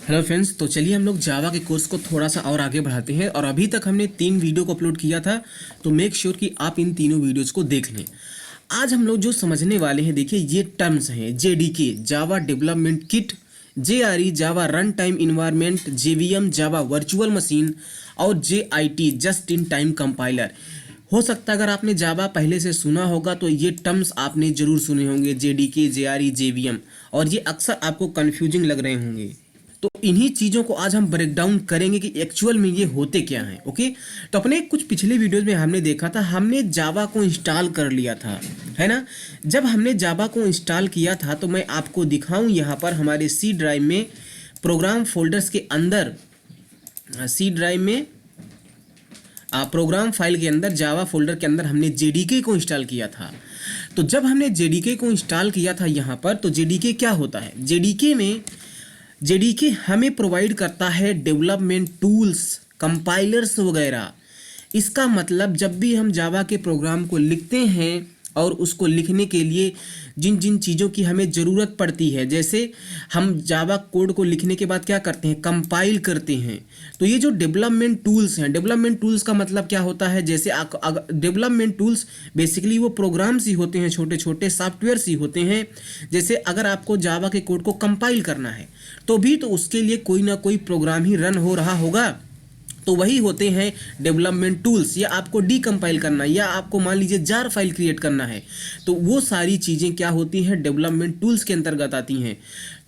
Hello friends, तो चलिए हम लोग जावा के कोर्स को थोड़ा सा और आगे बढ़ाते हैं। और अभी तक हमने 3 वीडियो को अपलोड किया था, तो मेक श्योर कि आप इन तीनों वीडियोज़ को देख लें। आज हम लोग जो समझने वाले हैं, देखिए ये टर्म्स हैं: JDK Java development kit, JRE Java run time environment, JVM Java virtual machine और JIT just in time compiler. हो सकता है अगर आपने जावा पहले से सुना होगा तो ये टर्म्स आपने जरूर सुने होंगे, जेडीके जेआरई जेवीएम, और ये अक्सर आपको कंफ्यूजिंग लग रहे होंगे। तो इन्हीं चीज़ों को आज हम ब्रेक डाउन करेंगे कि एक्चुअल में ये होते क्या हैं। ओके, तो अपने कुछ पिछले वीडियोस में हमने देखा था, हमने जावा को इंस्टॉल कर लिया था, है ना। जब हमने जावा को इंस्टॉल किया था तो मैं आपको दिखाऊं, यहाँ पर हमारे सी ड्राइव में प्रोग्राम फोल्डर्स के अंदर, सी ड्राइव में प्रोग्राम फाइल के अंदर जावा फोल्डर के अंदर हमने जेडीके को इंस्टॉल किया था। तो जब हमने जेडीके को इंस्टॉल किया था यहाँ पर, तो जेडीके क्या होता है? जेडीके हमें प्रोवाइड करता है डेवलपमेंट टूल्स, कंपाइलर्स वगैरह। इसका मतलब जब भी हम जावा के प्रोग्राम को लिखते हैं और उसको लिखने के लिए जिन जिन चीज़ों की हमें ज़रूरत पड़ती है, जैसे हम जावा कोड को लिखने के बाद क्या करते हैं, कंपाइल करते हैं। तो ये जो डेवलपमेंट टूल्स हैं, डेवलपमेंट टूल्स का मतलब क्या होता है? जैसे डेवलपमेंट टूल्स बेसिकली वो प्रोग्राम्स ही होते हैं, छोटे छोटे सॉफ्टवेयर्स ही होते हैं। जैसे अगर आपको जावा के कोड को कंपाइल करना है तो भी तो उसके लिए कोई ना कोई प्रोग्राम ही रन हो रहा होगा, तो वही होते हैं डेवलपमेंट टूल्स। या आपको डीकम्पाइल करना, या आपको मान लीजिए जार फाइल क्रिएट करना है, तो वो सारी चीज़ें क्या होती हैं, डेवलपमेंट टूल्स के अंतर्गत आती हैं।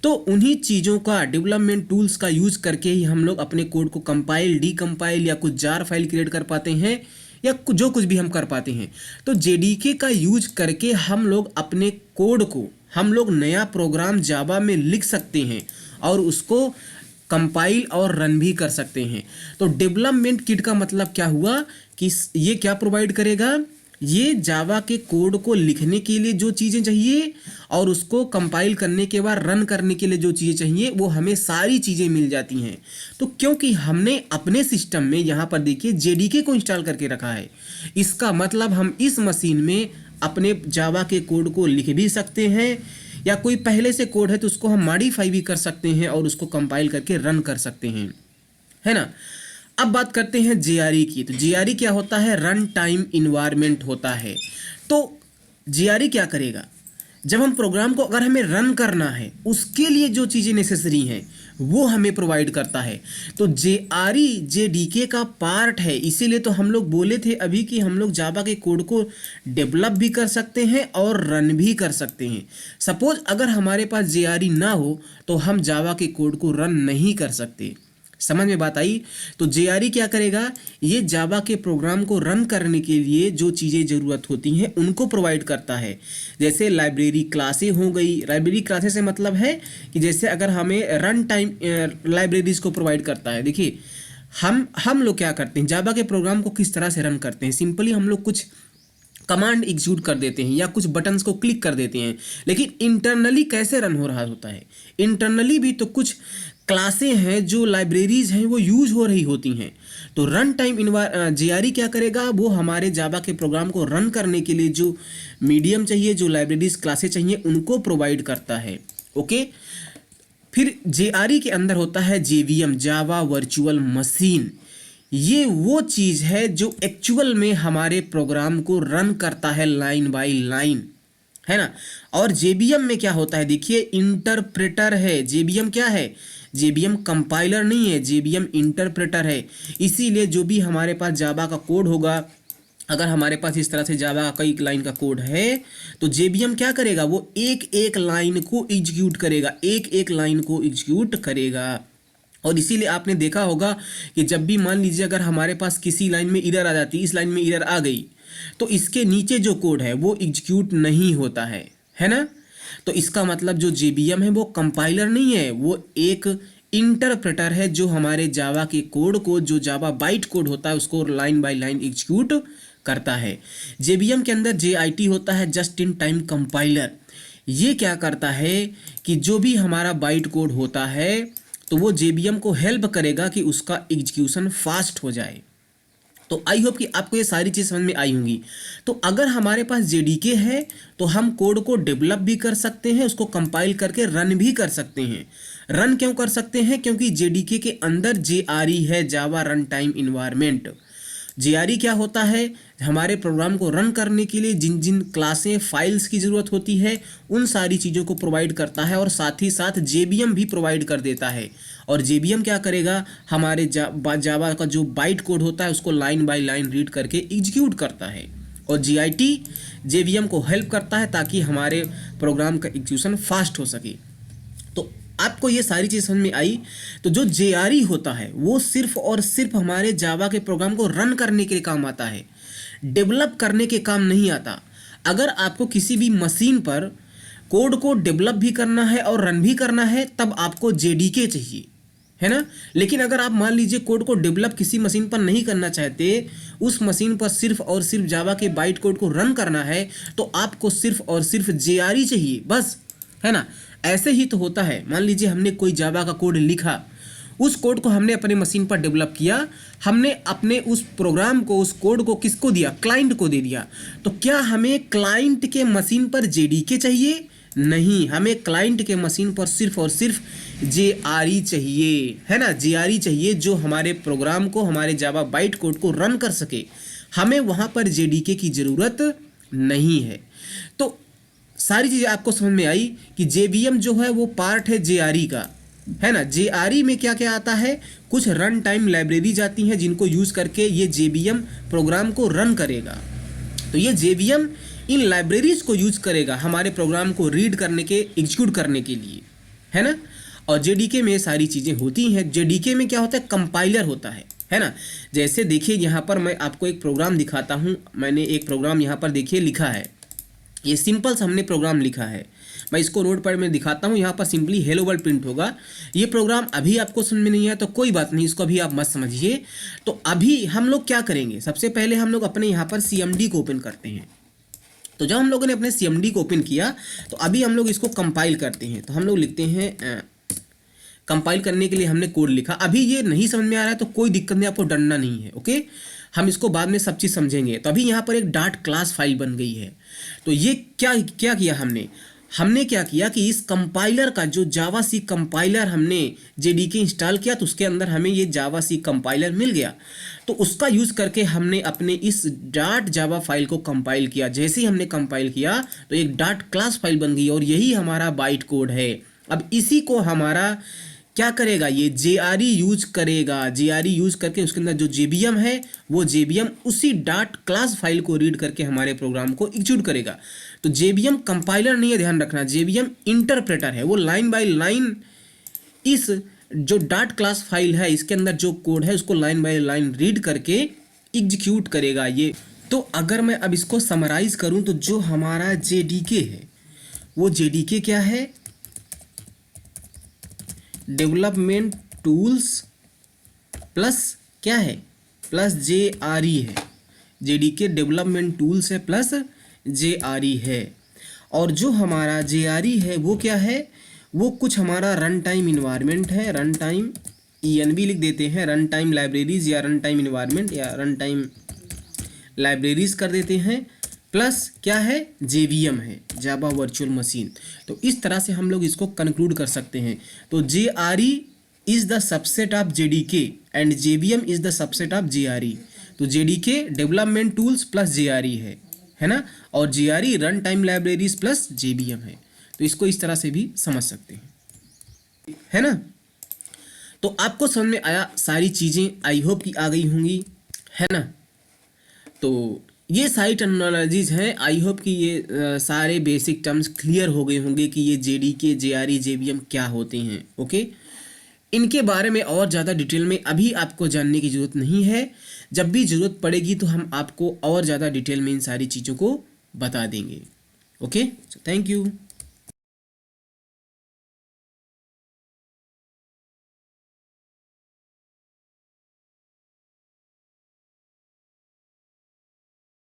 तो उन्हीं चीज़ों का, डेवलपमेंट टूल्स का यूज करके ही हम लोग अपने कोड को कंपाइल, डीकम्पाइल या कुछ जार फाइल क्रिएट कर पाते हैं, या जो कुछ भी हम कर पाते हैं। तो जेडीके का यूज करके हम लोग अपने कोड को, हम लोग नया प्रोग्राम जावा में लिख सकते हैं और उसको कंपाइल और रन भी कर सकते हैं। तो डेवलपमेंट किट का मतलब क्या हुआ कि ये क्या प्रोवाइड करेगा? ये जावा के कोड को लिखने के लिए जो चीज़ें चाहिए और उसको कंपाइल करने के बाद रन करने के लिए जो चीज़ें चाहिए, वो हमें सारी चीज़ें मिल जाती हैं। तो क्योंकि हमने अपने सिस्टम में यहाँ पर देखिए जेडीके को इंस्टॉल करके रखा है, इसका मतलब हम इस मशीन में अपने जावा के कोड को लिख भी सकते हैं, या कोई पहले से कोड है तो उसको हम मॉडिफाई भी कर सकते हैं और उसको कंपाइल करके रन कर सकते हैं, है ना। अब बात करते हैं जेआरई की। तो जेआरई क्या होता है? रन टाइम इन्वायरमेंट होता है। तो जेआरई क्या करेगा? जब हम प्रोग्राम को, अगर हमें रन करना है, उसके लिए जो चीज़ें नेसेसरी हैं वो हमें प्रोवाइड करता है। तो जेआरई जेडीके का पार्ट है, इसीलिए तो हम लोग बोले थे अभी कि हम लोग जावा के कोड को डेवलप भी कर सकते हैं और रन भी कर सकते हैं। सपोज अगर हमारे पास जेआरई ना हो तो हम जावा के कोड को रन नहीं कर सकते। समझ में बात आई? तो जेआरई क्या करेगा? ये जावा के प्रोग्राम को रन करने के लिए जो चीज़ें ज़रूरत होती हैं उनको प्रोवाइड करता है। जैसे लाइब्रेरी क्लासें हो गई। लाइब्रेरी क्लासें से मतलब है कि जैसे अगर हमें रन टाइम लाइब्रेरीज को प्रोवाइड करता है। देखिए हम लोग क्या करते हैं, जावा के प्रोग्राम को किस तरह से रन करते हैं। सिंपली हम लोग कुछ कमांड एग्जीक्यूट कर देते हैं या कुछ बटन्स को क्लिक कर देते हैं, लेकिन इंटरनली कैसे रन हो रहा होता है? इंटरनली भी तो कुछ क्लासें हैं, जो लाइब्रेरीज हैं, वो यूज हो रही होती हैं। तो रन टाइम जेआरई क्या करेगा? वो हमारे जावा के प्रोग्राम को रन करने के लिए जो मीडियम चाहिए, जो लाइब्रेरीज क्लासें चाहिए, उनको प्रोवाइड करता है। ओके, फिर जेआरई के अंदर होता है जेवीएम जावा वर्चुअल मशीन। ये वो चीज़ है जो एक्चुअल में हमारे प्रोग्राम को रन करता है लाइन बाय लाइन, है ना। और जेबीएम में क्या होता है? देखिए इंटरप्रेटर है। जेबीएम क्या है? जेबीएम कंपाइलर नहीं है, जेबीएम इंटरप्रेटर है। इसीलिए जो भी हमारे पास जावा का कोड होगा, अगर हमारे पास इस तरह से जावा का कई लाइन का कोड है, तो जेबीएम क्या करेगा? वो एक एक लाइन को एग्जीक्यूट करेगा, एक एक लाइन को एग्जीक्यूट करेगा। और इसीलिए आपने देखा होगा कि जब भी मान लीजिए अगर हमारे पास किसी लाइन में एरर आ जाती है, इस लाइन में एरर आ गई, तो इसके नीचे जो कोड है वो एग्जीक्यूट नहीं होता है ना। तो इसका मतलब जो जेबीएम है वो कंपाइलर नहीं है, वो एक इंटरप्रेटर है जो हमारे जावा के कोड को, जो जावा बाइट कोड होता है, उसको लाइन बाय लाइन एग्जीक्यूट करता है। जेबीएम के अंदर जेआईटी होता है, जस्ट इन टाइम कंपाइलर। ये क्या करता है कि जो भी हमारा बाइट कोड होता है, तो वो जेबीएम को हेल्प करेगा कि उसका एग्जीक्यूशन फास्ट हो जाए। तो आई होप कि आपको ये सारी चीज़ समझ में आई होंगी। तो अगर हमारे पास जेडीके है तो हम कोड को डेवलप भी कर सकते हैं, उसको कंपाइल करके रन भी कर सकते हैं। रन क्यों कर सकते हैं? क्योंकि जेडीके के अंदर जेआरई है, जावा रन टाइम इन्वायरमेंट। जेआरई क्या होता है? हमारे प्रोग्राम को रन करने के लिए जिन जिन क्लासें फाइल्स की ज़रूरत होती है उन सारी चीज़ों को प्रोवाइड करता है, और साथ ही साथ जेबीएम भी प्रोवाइड कर देता है। और जेबीएम क्या करेगा? हमारे जावा का जो बाइट कोड होता है उसको लाइन बाय लाइन रीड करके एग्जीक्यूट करता है। और जीआईटी जेबीएम को हेल्प करता है ताकि हमारे प्रोग्राम का एग्जीक्यूशन फास्ट हो सके। तो आपको ये सारी चीज़ समझ में आई। तो जो जेआरई होता है वो सिर्फ और सिर्फ हमारे जावा के प्रोग्राम को रन करने के काम आता है, डेवलप करने के काम नहीं आता। अगर आपको किसी भी मशीन पर कोड को डेवलप भी करना है और रन भी करना है तब आपको जेडीके चाहिए, है ना। लेकिन अगर आप मान लीजिए कोड को डेवलप किसी मशीन पर नहीं करना चाहते, उस मशीन पर सिर्फ और सिर्फ जावा के बाइट कोड को रन करना है, तो आपको सिर्फ और सिर्फ जेआरई चाहिए बस, है ना। ऐसे ही तो होता है। मान लीजिए हमने कोई जावा का कोड लिखा, उस कोड को हमने अपने मशीन पर डेवलप किया, हमने अपने उस प्रोग्राम को, उस कोड को किसको दिया? क्लाइंट को दे दिया। तो क्या हमें क्लाइंट के मशीन पर जेडीके चाहिए? नहीं, हमें क्लाइंट के मशीन पर सिर्फ और सिर्फ जेआरई चाहिए, है ना। जेआरई चाहिए जो हमारे प्रोग्राम को, हमारे जावा बाइट कोड को रन कर सके। हमें वहाँ पर जेडीके की ज़रूरत नहीं है। तो सारी चीज़ें आपको समझ में आई कि जेबीएम जो है वो पार्ट है जेआरई का, है ना। जेआरई में क्या क्या आता है? कुछ रन टाइम लाइब्रेरी जाती हैं जिनको यूज़ करके ये जेबीएम प्रोग्राम को रन करेगा। तो ये जेबीएम इन लाइब्रेरीज को यूज करेगा हमारे प्रोग्राम को रीड करने के, एग्जीक्यूट करने के लिए, है ना। और जेडीके में सारी चीज़ें होती हैं। जेडीके में क्या होता है? कंपाइलर होता है ना। जैसे देखिए यहाँ पर मैं आपको एक प्रोग्राम दिखाता हूँ। मैंने एक प्रोग्राम यहाँ पर देखिए लिखा है, ये सिंपल सा हमने प्रोग्राम लिखा है। मैं इसको नोटपैड में दिखाता हूँ। यहाँ पर सिंपली हेलो वर्ल्ड प्रिंट होगा। ये प्रोग्राम अभी आपको समझ में नहीं आया तो कोई बात नहीं, इसको अभी आप मत समझिए। तो अभी हम लोग क्या करेंगे? सबसे पहले हम लोग अपने यहाँ पर सीएमडी को ओपन करते हैं। तो जब हम लोगों ने अपने सीएमडी को ओपन किया तो अभी हम लोग इसको कंपाइल करते हैं। तो हम लोग लिखते हैं, कंपाइल करने के लिए हमने कोड लिखा। अभी ये नहीं समझ में आ रहा है तो कोई दिक्कत नहीं, आपको डरना नहीं है, ओके। हम इसको बाद में सब चीज़ समझेंगे। तो अभी यहाँ पर एक डॉट क्लास फाइल बन गई है। तो ये क्या किया हमने क्या किया कि इस कंपाइलर का जो जावा सी कंपाइलर हमने जेडीके इंस्टॉल किया तो उसके अंदर हमें ये जावा सी कंपाइलर मिल गया। तो उसका यूज़ करके हमने अपने इस डॉट जावा फाइल को कंपाइल किया। जैसे ही हमने कंपाइल किया तो एक डॉट क्लास फाइल बन गई और यही हमारा बाइट कोड है। अब इसी को हमारा क्या करेगा? ये जेआरई यूज करेगा। जेआरई यूज करके उसके अंदर जो जेबीएम है वो जेबीएम उसी डॉट क्लास फाइल को रीड करके हमारे प्रोग्राम को एग्जीक्यूट करेगा। तो जेबीएम कंपाइलर नहीं है, ध्यान रखना। जेबीएम इंटरप्रेटर है, वो लाइन बाय लाइन इस जो डॉट क्लास फाइल है इसके अंदर जो कोड है उसको लाइन बाय लाइन रीड करके एग्जीक्यूट करेगा ये। तो अगर मैं अब इसको समराइज करूं तो जो हमारा जेडीके है वो जेडीके क्या है? डेवलपमेंट टूल्स प्लस क्या है? प्लस जेआरई है। जेडीके डेवलपमेंट टूल्स है प्लस जेआरई है। और जो हमारा जेआरई है वो क्या है? वो कुछ हमारा रन टाइम इन्वायरमेंट है। रन टाइम ENV लिख देते हैं, रन टाइम लाइब्रेरीज या रन टाइम इन्वायरमेंट या रन टाइम लाइब्रेरीज कर देते हैं। प्लस क्या है? जेवीएम है, जावा वर्चुअल मशीन। तो इस तरह से हम लोग इसको कंक्लूड कर सकते हैं। तो JRE is the subset of JDK and JVM is the subset of JRE. तो JDK development tools plus JRE है ना, और JRE run time libraries plus JVM है। तो इसको इस तरह से भी समझ सकते हैं, है ना। तो आपको समझ में आया सारी चीज़ें, आई होप कि आ गई होंगी, है ना। तो ये सारी टर्मिनोलॉजीज हैं। आई होप कि ये सारे बेसिक टर्म्स क्लियर हो गए होंगे कि ये जेडीके, जेआरई, जेवीएम क्या होते हैं, ओके। इनके बारे में और ज़्यादा डिटेल में अभी आपको जानने की ज़रूरत नहीं है। जब भी ज़रूरत पड़ेगी तो हम आपको और ज़्यादा डिटेल में इन सारी चीज़ों को बता देंगे, ओके। Thank you.